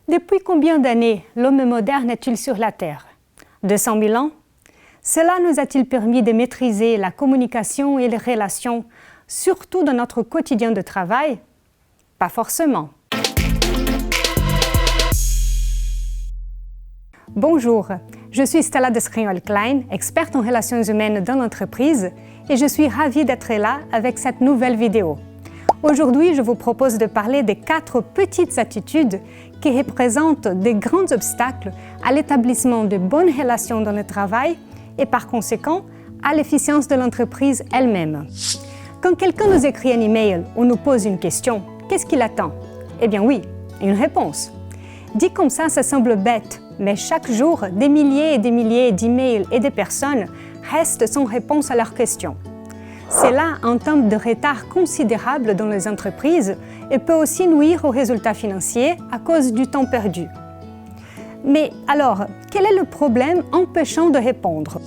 Depuis combien d'années l'homme moderne est-il sur la Terre? 200 000 ans? Cela nous a-t-il permis de maîtriser la communication et les relations, surtout dans notre quotidien de travail? Pas forcément. Bonjour, je suis Stella Descrignol-Klein, experte en relations humaines dans l'entreprise, et je suis ravie d'être là avec cette nouvelle vidéo. Aujourd'hui, je vous propose de parler des 4 petites attitudes qui représentent des grands obstacles à l'établissement de bonnes relations dans le travail et par conséquent à l'efficience de l'entreprise elle-même. Quand quelqu'un nous écrit un email ou nous pose une question, qu'est-ce qu'il attend? Eh bien oui, une réponse. Dit comme ça semble bête, mais chaque jour, des milliers et des milliers d'emails et de personnes restent sans réponse à leurs questions. Cela entame de retard considérable dans les entreprises et peut aussi nuire aux résultats financiers à cause du temps perdu. Mais alors, quel est le problème empêchant de répondre?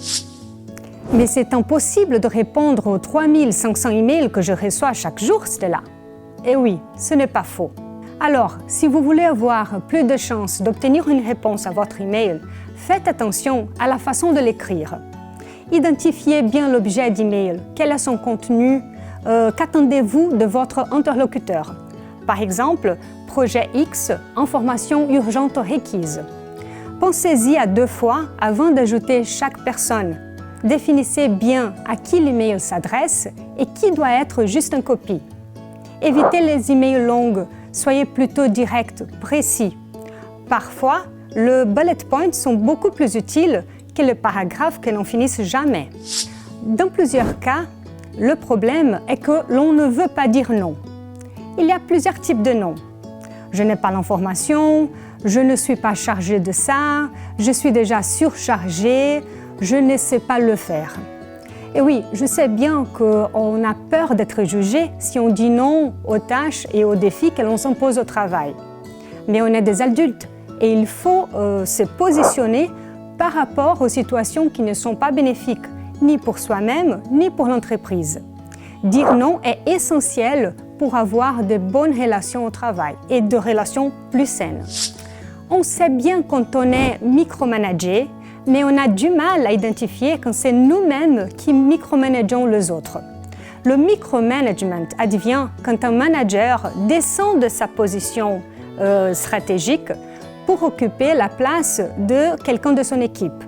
Mais c'est impossible de répondre aux 3500 emails que je reçois chaque jour, Stella. Eh oui, ce n'est pas faux. Alors, si vous voulez avoir plus de chances d'obtenir une réponse à votre email, faites attention à la façon de l'écrire. Identifiez bien l'objet d'email, quel est son contenu, qu'attendez-vous de votre interlocuteur. Par exemple, projet X, information urgente requise. Pensez-y à 2 fois avant d'ajouter chaque personne. Définissez bien à qui l'email s'adresse et qui doit être juste en copie. Évitez les emails longs, soyez plutôt direct, précis. Parfois, les bullet points sont beaucoup plus utiles que le paragraphe que l'on finisse jamais. Dans plusieurs cas, le problème est que l'on ne veut pas dire non. Il y a plusieurs types de non. Je n'ai pas l'information, je ne suis pas chargé de ça, je suis déjà surchargé, je ne sais pas le faire. Et oui, je sais bien qu'on a peur d'être jugé si on dit non aux tâches et aux défis que l'on s'impose au travail. Mais on est des adultes et il faut se positionner par rapport aux situations qui ne sont pas bénéfiques, ni pour soi-même, ni pour l'entreprise. Dire non est essentiel pour avoir de bonnes relations au travail et de relations plus saines. On sait bien quand on est micromanagé, mais on a du mal à identifier quand c'est nous-mêmes qui micromanageons les autres. Le micromanagement advient quand un manager descend de sa position stratégique pour occuper la place de quelqu'un de son équipe.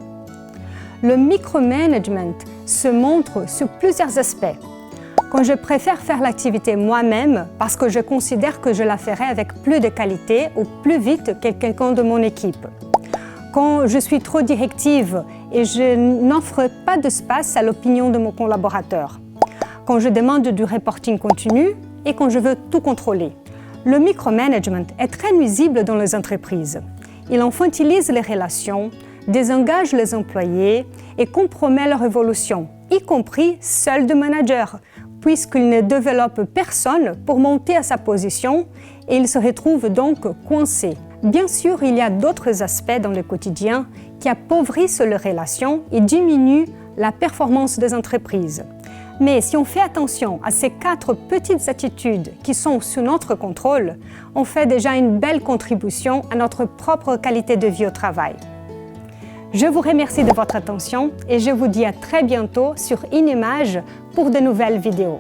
Le micromanagement se montre sur plusieurs aspects. Quand je préfère faire l'activité moi-même parce que je considère que je la ferai avec plus de qualité ou plus vite que quelqu'un de mon équipe. Quand je suis trop directive et je n'offre pas d'espace à l'opinion de mon collaborateur. Quand je demande du reporting continu et quand je veux tout contrôler. Le micromanagement est très nuisible dans les entreprises. Il infantilise les relations, désengage les employés et compromet leur évolution, y compris celle du manager, puisqu'il ne développe personne pour monter à sa position et il se retrouve donc coincé. Bien sûr, il y a d'autres aspects dans le quotidien qui appauvrissent les relations et diminuent la performance des entreprises. Mais si on fait attention à ces 4 petites attitudes qui sont sous notre contrôle, on fait déjà une belle contribution à notre propre qualité de vie au travail. Je vous remercie de votre attention et je vous dis à très bientôt sur InImage pour de nouvelles vidéos.